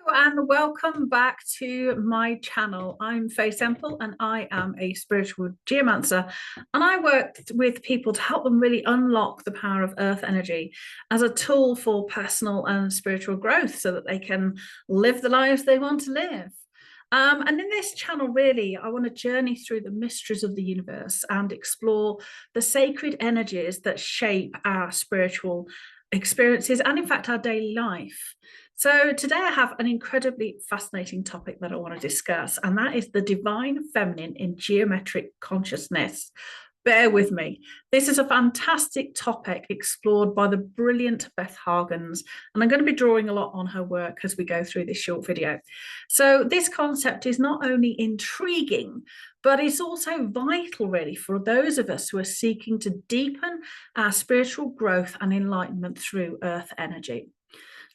And welcome back to my channel. I'm Faye Semple and I am a spiritual geomancer, and I work with people to help them really unlock the power of earth energy as a tool for personal and spiritual growth so that they can live the lives they want to live. And in this channel, really, I want to journey through the mysteries of the universe and explore the sacred energies that shape our spiritual experiences and, in fact, our daily life. So today I have an incredibly fascinating topic that I want to discuss, and that is the divine feminine in geometric consciousness. Bear with me. This is a fantastic topic explored by the brilliant Beth Hagan, and I'm going to be drawing a lot on her work as we go through this short video. So this concept is not only intriguing, but it's also vital, really, for those of us who are seeking to deepen our spiritual growth and enlightenment through earth energy.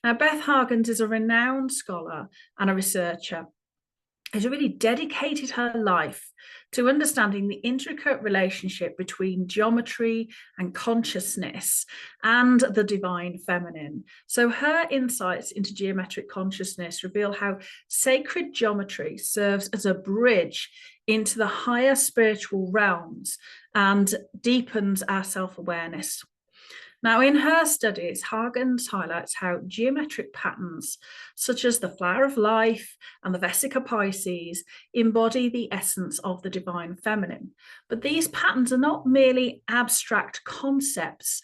Now, Beth Hagan is a renowned scholar and a researcher who's really dedicated her life to understanding the intricate relationship between geometry and consciousness and the divine feminine. So her insights into geometric consciousness reveal how sacred geometry serves as a bridge into the higher spiritual realms and deepens our self-awareness. Now, in her studies, Hagan highlights how geometric patterns, such as the flower of life and the Vesica Pisces, embody the essence of the divine feminine. But these patterns are not merely abstract concepts.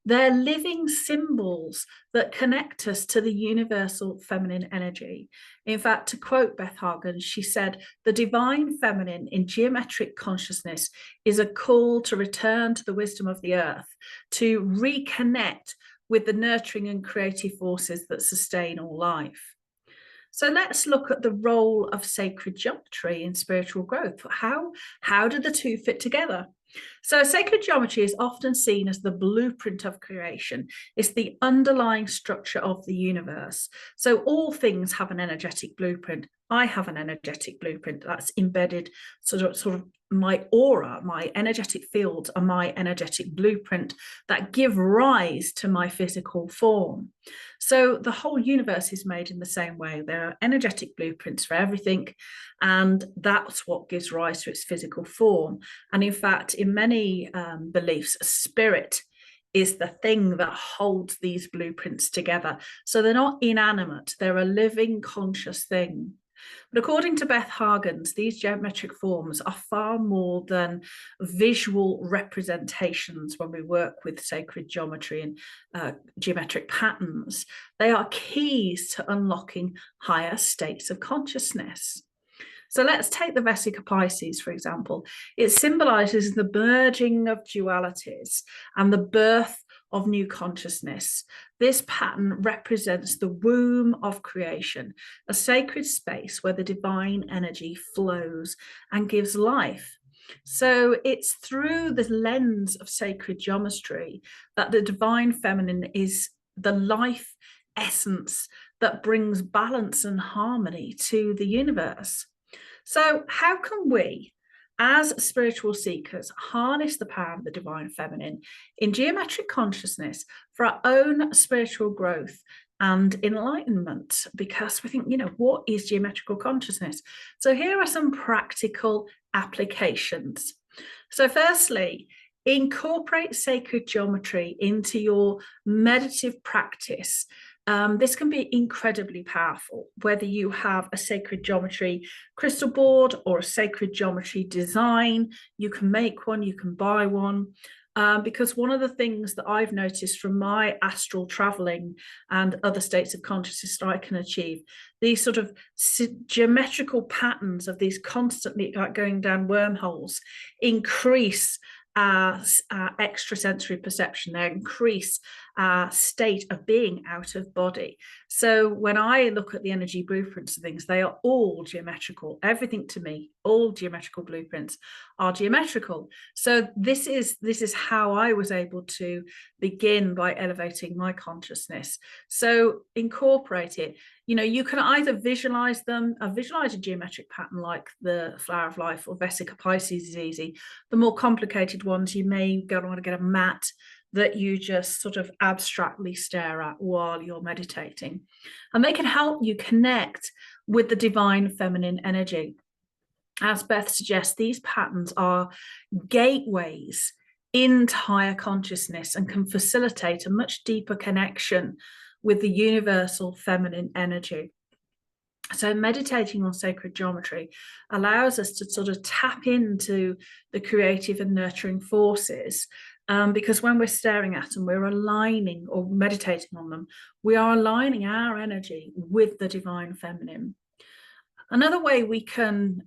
They're living symbols that connect us to the universal feminine energy. In fact, to quote Beth Hagan, she said, "The divine feminine in geometric consciousness is a call to return to the wisdom of the earth, to reconnect with the nurturing and creative forces that sustain all life." So let's look at the role of sacred geometry in spiritual growth. How do the two fit together? So sacred geometry is often seen as the blueprint of creation. It's the underlying structure of the universe. So all things have an energetic blueprint. I have an energetic blueprint that's embedded sort of my aura, my energetic fields are my energetic blueprint that give rise to my physical form. So the whole universe is made in the same way. There are energetic blueprints for everything, and that's what gives rise to its physical form. And in fact, in many beliefs, spirit is the thing that holds these blueprints together. So they're not inanimate, they're a living, conscious thing. But according to Beth Hagan, these geometric forms are far more than visual representations when we work with sacred geometry and geometric patterns. They are keys to unlocking higher states of consciousness. So let's take the Vesica Pisces, for example. It symbolizes the merging of dualities and the birth of new consciousness. This pattern represents the womb of creation, a sacred space where the divine energy flows and gives life. So it's through the lens of sacred geometry that the divine feminine is the life essence that brings balance and harmony to the universe. So how can we, as spiritual seekers, harness the power of the divine feminine in geometric consciousness for our own spiritual growth and enlightenment? Because we think, what is geometrical consciousness? So here are some practical applications. So firstly, incorporate sacred geometry into your meditative practice. This can be incredibly powerful, whether you have a sacred geometry crystal board or a sacred geometry design. You can make one, you can buy one. Because one of the things that I've noticed from my astral traveling and other states of consciousness that I can achieve, these sort of geometrical patterns of these constantly going down wormholes increase our extrasensory perception. They increase our state of being out of body. So when I look at the energy blueprints of things, they are all geometrical. Everything to me, all geometrical blueprints are geometrical. So this is how I was able to begin by elevating my consciousness. So incorporate it. You can either visualize them, visualize a geometric pattern like the flower of life or Vesica Pisces is easy. The more complicated ones, you may want to get a mat that you just sort of abstractly stare at while you're meditating. And they can help you connect with the divine feminine energy. As Beth suggests, these patterns are gateways into higher consciousness and can facilitate a much deeper connection with the universal feminine energy. So meditating on sacred geometry allows us to sort of tap into the creative and nurturing forces, because when we're staring at them, we're aligning, or meditating on them, we are aligning our energy with the divine feminine. Another way we can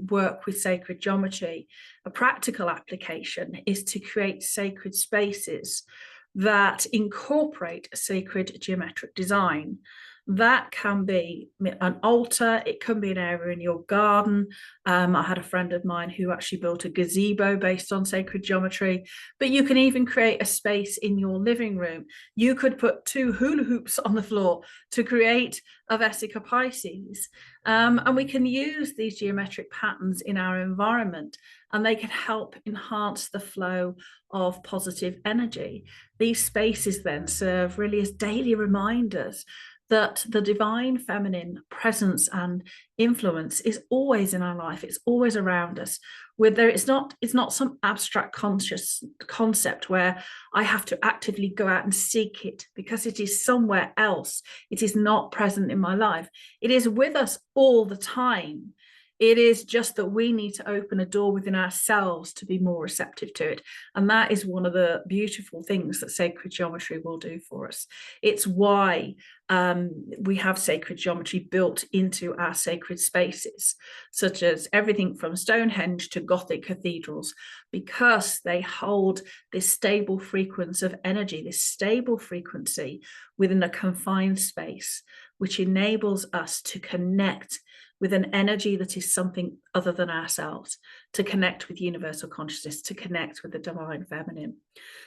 work with sacred geometry, a practical application, is to create sacred spaces that incorporate sacred geometric design. That can be an altar, it can be an area in your garden. I had a friend of mine who actually built a gazebo based on sacred geometry, but you can even create a space in your living room. You could put 2 hula hoops on the floor to create a Vesica Pisces. And we can use these geometric patterns in our environment, and they can help enhance the flow of positive energy. These spaces then serve really as daily reminders that the divine feminine presence and influence is always in our life. It's always around us. It's not some abstract conscious concept where I have to actively go out and seek it because it is somewhere else. It is not present in my life. It is with us all the time. It is just that we need to open a door within ourselves to be more receptive to it. And that is one of the beautiful things that sacred geometry will do for us. It's why we have sacred geometry built into our sacred spaces, such as everything from Stonehenge to Gothic cathedrals, because they hold this stable frequency of energy, this stable frequency within a confined space, which enables us to connect with an energy that is something other than ourselves, to connect with universal consciousness, to connect with the divine feminine.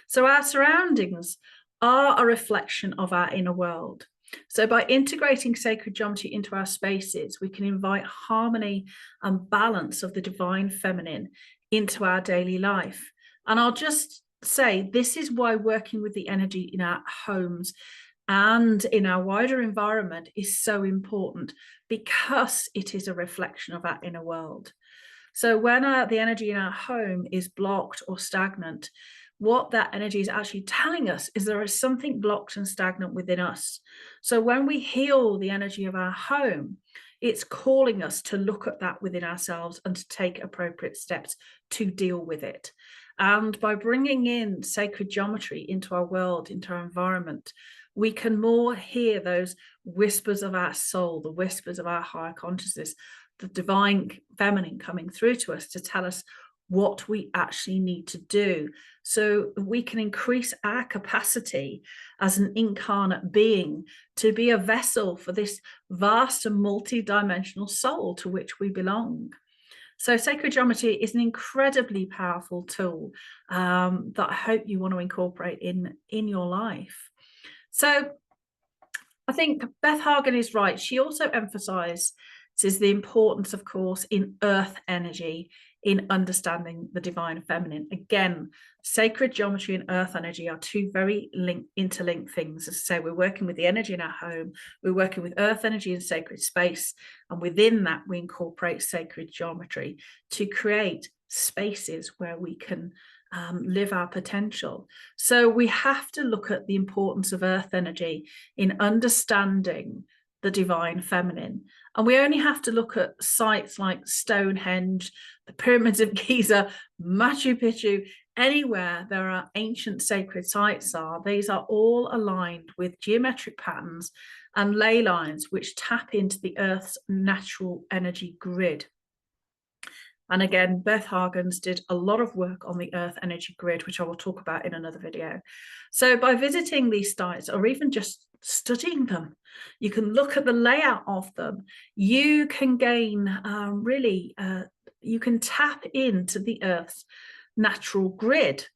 So our surroundings are a reflection of our inner world. So by integrating sacred geometry into our spaces, we can invite harmony and balance of the divine feminine into our daily life. And I'll just say, this is why working with the energy in our homes and in our wider environment is so important, because it is a reflection of our inner world. So when the energy in our home is blocked or stagnant, what that energy is actually telling us is there is something blocked and stagnant within us. So when we heal the energy of our home, it's calling us to look at that within ourselves and to take appropriate steps to deal with it. And by bringing in sacred geometry into our world, into our environment, we can more hear those whispers of our soul, the whispers of our higher consciousness, the divine feminine coming through to us to tell us what we actually need to do, so we can increase our capacity as an incarnate being to be a vessel for this vast and multi-dimensional soul to which we belong. So sacred geometry is an incredibly powerful tool that I hope you want to incorporate in your life. So I think Beth Hagan is right. She also emphasizes the importance, of course, in earth energy, in understanding the divine feminine. Again, sacred geometry and earth energy are 2 very interlinked things. As I say, we're working with the energy in our home, we're working with earth energy in sacred space, and within that we incorporate sacred geometry to create spaces where we can live our potential. So we have to look at the importance of earth energy in understanding the divine feminine. And we only have to look at sites like Stonehenge, the pyramids of Giza, Machu Picchu, anywhere there are ancient sacred sites these are all aligned with geometric patterns and ley lines which tap into the Earth's natural energy grid. And again, Beth Hagan's did a lot of work on the Earth energy grid, which I will talk about in another video. So by visiting these sites, or even just studying them, you can look at the layout of them. You can gain you can tap into the Earth's natural grid.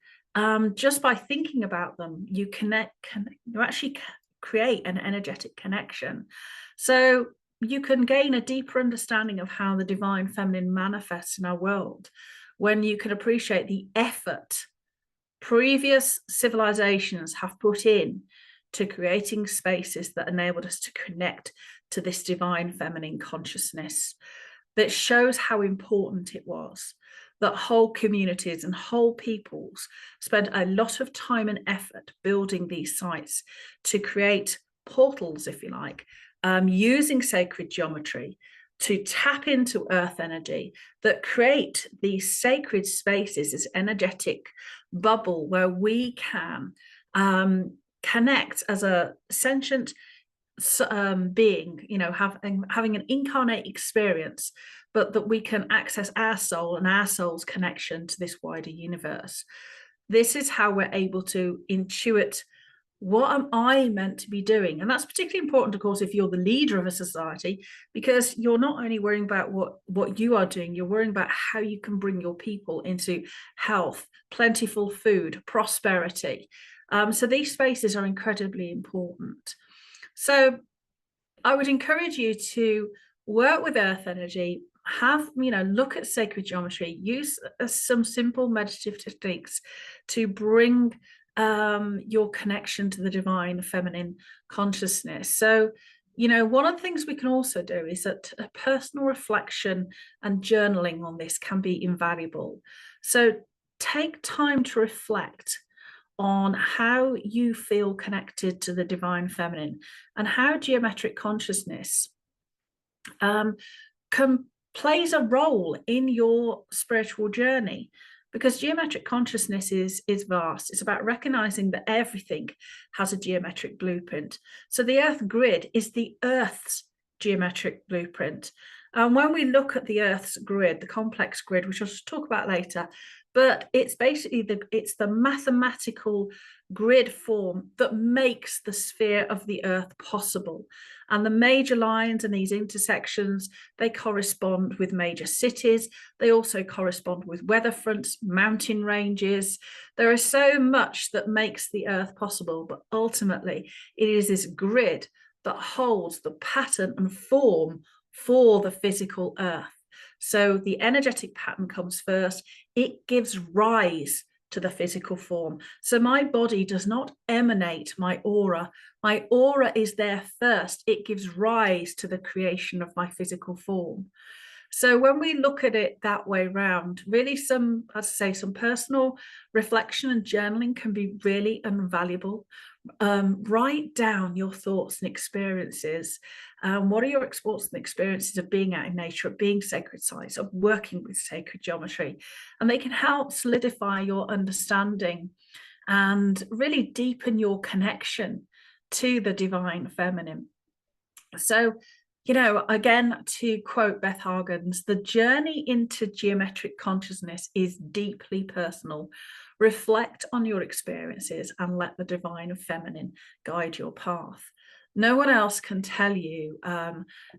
Just by thinking about them, you actually create an energetic connection. So you can gain a deeper understanding of how the divine feminine manifests in our world when you can appreciate the effort previous civilizations have put in to creating spaces that enabled us to connect to this divine feminine consciousness, that shows how important it was that whole communities and whole peoples spent a lot of time and effort building these sites to create portals, if you like, using sacred geometry to tap into earth energy, that create these sacred spaces, this energetic bubble where we can connect as a sentient being, you know, having an incarnate experience, but that we can access our soul and our soul's connection to this wider universe. This is how we're able to intuit, what am I meant to be doing? And that's particularly important, of course, if you're the leader of a society, because you're not only worrying about what you are doing, you're worrying about how you can bring your people into health, plentiful food, prosperity. So these spaces are incredibly important. So I would encourage you to work with earth energy, look at sacred geometry, use some simple meditative techniques to bring your connection to the divine feminine consciousness. So, one of the things we can also do is that a personal reflection and journaling on this can be invaluable. So take time to reflect on how you feel connected to the divine feminine and how geometric consciousness plays a role in your spiritual journey, because geometric consciousness is vast. It's about recognizing that everything has a geometric blueprint. So the earth grid is the earth's geometric blueprint. And when we look at the earth's grid, the complex grid, which I'll talk about later, but it's basically the mathematical grid form that makes the sphere of the earth possible. And the major lines and these intersections, they correspond with major cities. They also correspond with weather fronts, mountain ranges. There is so much that makes the earth possible, but ultimately it is this grid that holds the pattern and form for the physical earth. So the energetic pattern comes first. It gives rise to the physical form. So my body does not emanate my aura. My aura is there first. It gives rise to the creation of my physical form. So when we look at it that way round, really some personal reflection and journaling can be really invaluable. Write down your thoughts and experiences. What are your thoughts and experiences of being out in nature, of being sacred sites, of working with sacred geometry? And they can help solidify your understanding and really deepen your connection to the divine feminine. So, again, to quote Beth Hagan's, the journey into geometric consciousness is deeply personal. Reflect on your experiences and let the divine feminine guide your path. No one else can tell you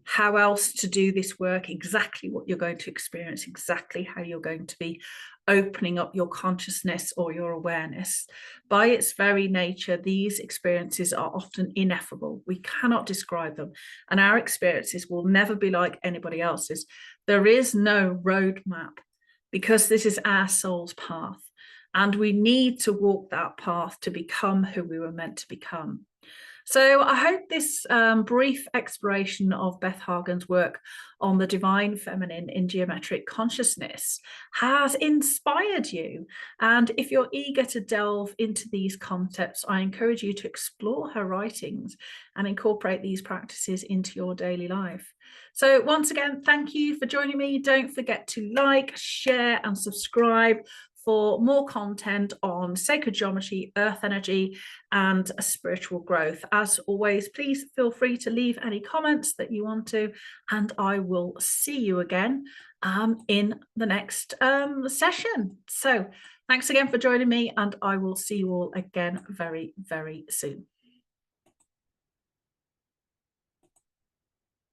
how else to do this work, exactly what you're going to experience, exactly how you're going to be opening up your consciousness or your awareness. By its very nature, these experiences are often ineffable. We cannot describe them, and our experiences will never be like anybody else's. There is no roadmap, because this is our soul's path, and we need to walk that path to become who we were meant to become. So I hope this brief exploration of Beth Hagan's work on the divine feminine in geometric consciousness has inspired you. And if you're eager to delve into these concepts, I encourage you to explore her writings and incorporate these practices into your daily life. So once again, thank you for joining me. Don't forget to like, share and subscribe for more content on sacred geometry, earth energy, and spiritual growth. As always, please feel free to leave any comments that you want to, and I will see you again in the next session. So thanks again for joining me, and I will see you all again very, very soon.